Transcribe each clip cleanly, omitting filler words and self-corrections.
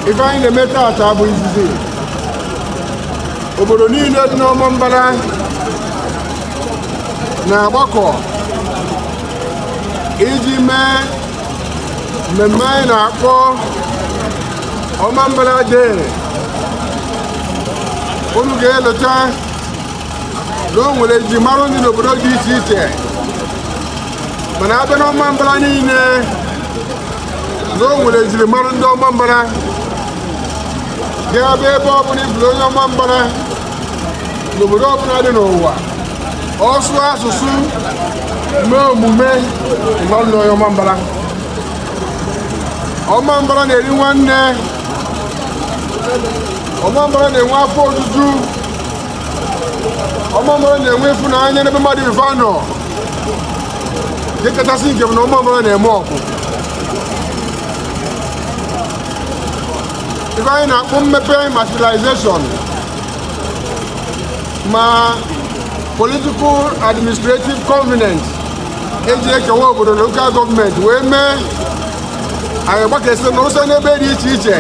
If I in the meta tabu izizi obodo niile dị n'ọma mbara na-agbakọ iji mee mmemme anyị na-akpọ ọma mbara day. Unu ga-eleta na o nwere ji mara ndị n'obodo dị iche iche, mana abịa n'ọma mbara niile na o nwere jiri mara ndị ọma mbara ga-abịa ebe ọ bụla ibulu onye ọma mbara n'obodo ọbụla dị n'ụwa ọsụ asụsụ mee omume ịgbalụ onye ọma mbara. Ọma mbara na-eri nwanne, ọma mbara na-enwe afọ ojuju, ọma mbara na-enwe ịfụnanya n'ebe mmadụ ife anọ. Nke kachasị nke bụ na ọma mbara na-eme ọgụ. Ife anyị na-akpọ mmepe ma civilization ma political administrative convenience eji ekewa obodo na local gọọmenti wee mee anyị gbakesi n'ụsọ n'ebe dị iche iche.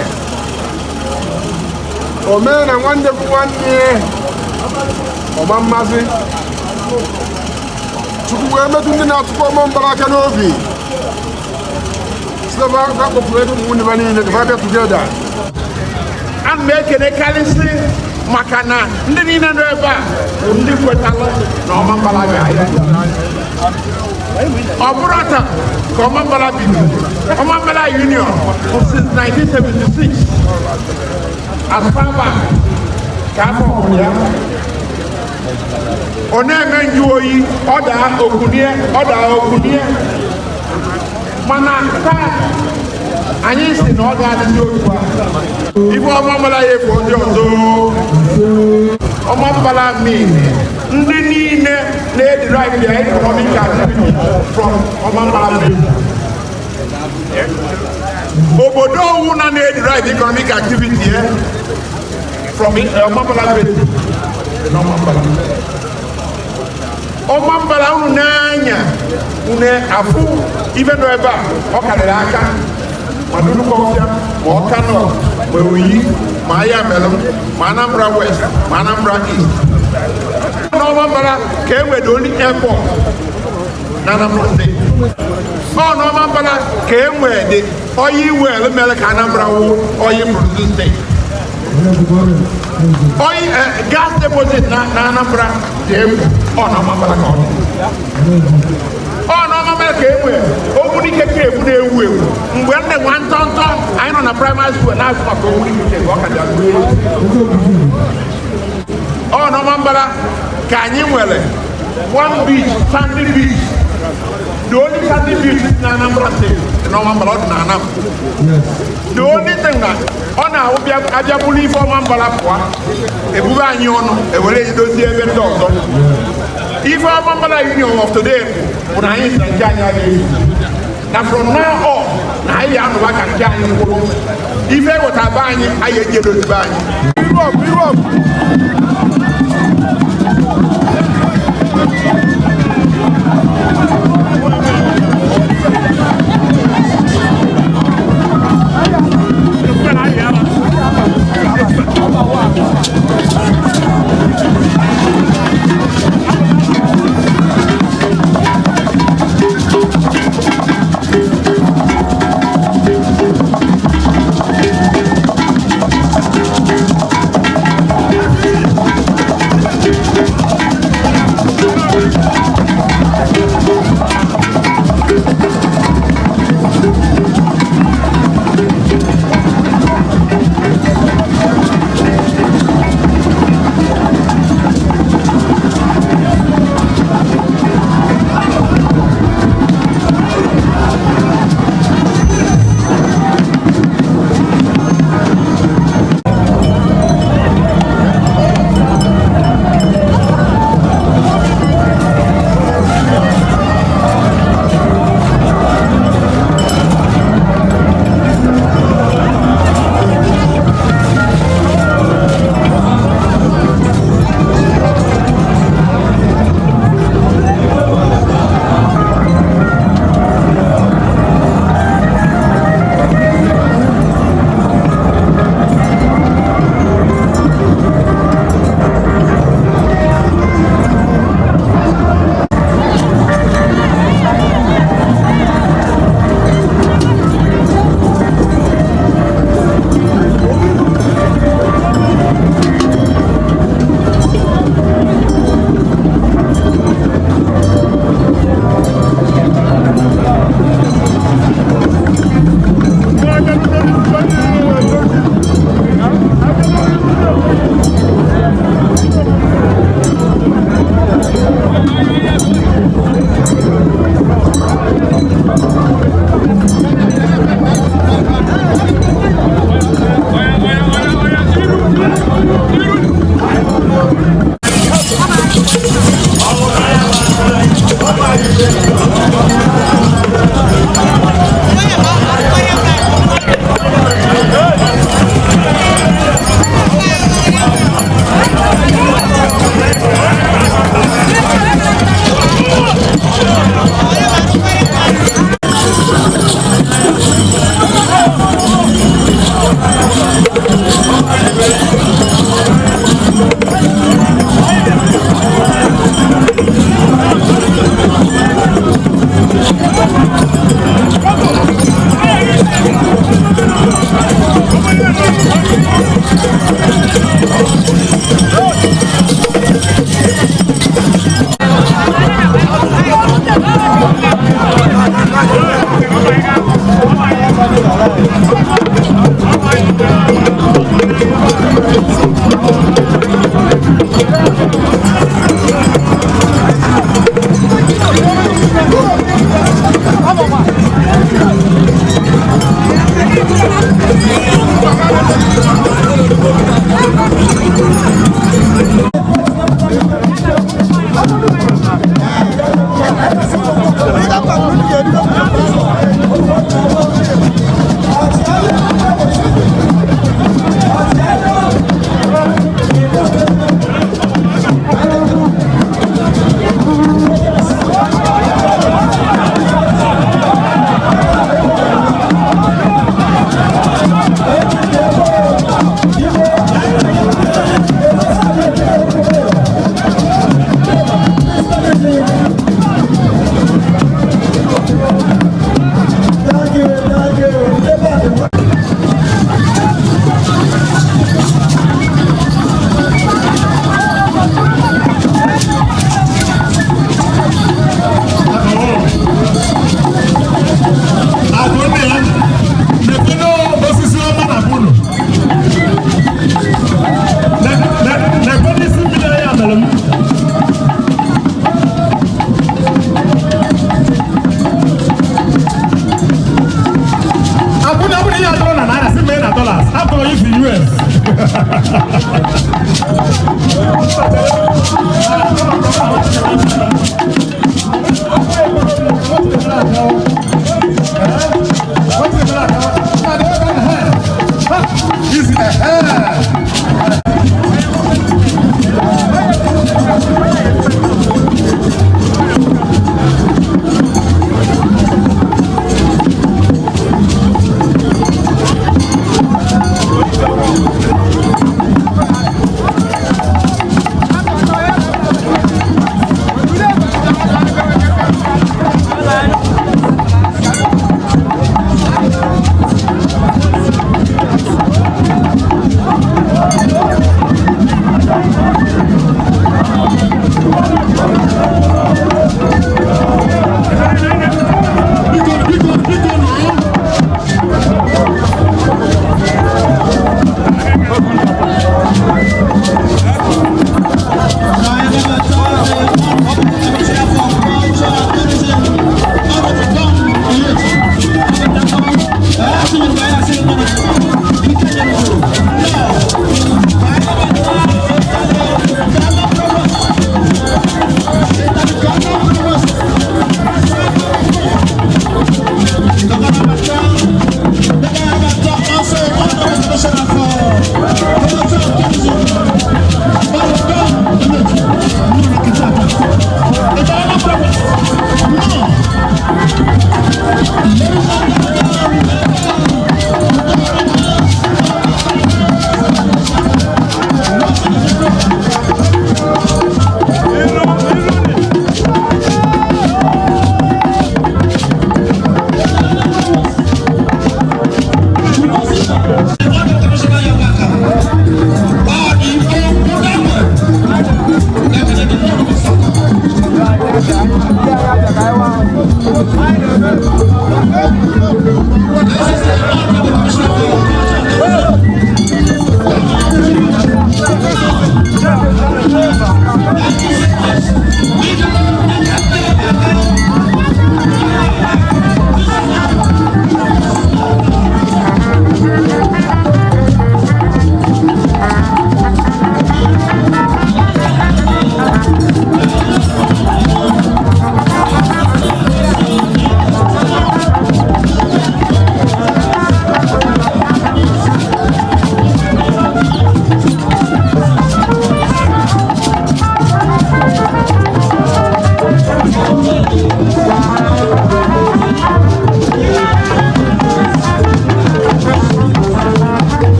O mee na nwanne bụ nwanne ọma mmasị Chukwu wee metụ ndị na-atụkọ ọma mbara aka n'obi site n'akpọpụrụ ebe ụmụnne ha niile ka ha bịa together. Ana m ekele karịsị maka na ndị niile nọ ebe a bụ ndị kwetara na ọma mbara ga-ahịa. Ọ bụrụ taa ka ọma mbara bido, ọma mbara union since 1976 as far back ka afọ ọbụla ya. Ọ na-eme nju oyi, ọ daa okunie, mana taa anyị si na ọ ga-adị otu a. Ife ọma mbara ya efu ndị ọzọ. Ọma mbara mean ndị niile na-derive their economic activity from ọma mbara mean. Obodo owu na-derive economic activity from ọma mbara mean. Ọma mbara unu n'anya unu afụ ife nọ ebe a ọ karịrị aka ma Dunukọfịa ma Ọkanọ ma Oyi ma Ayamelụ ma Anambra West ma Anambra East. N'ọma mbara ka e nwere only airport na Anambra State. N'ọma mbara ka e nwere oyi well mere ka Anambra wụ oyi producing state. Oyi gas deposit na Anambra dị egwu n'ọma mbara ka ọ dị. N'ọma mbara ka e nwere ogbunike ka ebu na-ewu ewu. Mgbe ndị nwa ntọntọ anyị nọ na primary school na-asụ maka ogbunike ka ọ ka dị agụ ewu. N'ọma mbara ka anyị nwere one beach, sandy beach. The only sandy beach is na Anambra State. N'ọma mbara ọ dị na Anam. The only thing na ọ na-awụbịa abịa bụrụ ife ọma mbara pụọ ebube anyị ọnụ ewere edozi ebe ndị ọzọ. Ife ọma mbara union of today bụ na anyị si na nke anyị adịghị. Na from now on na anyị anụba ka nke anyị kwụrụ. Ife eweta be anyị anyị eji edozi be anyị. Europe.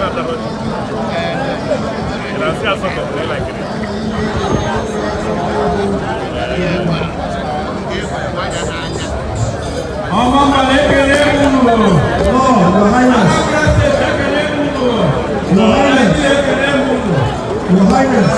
Your Highness.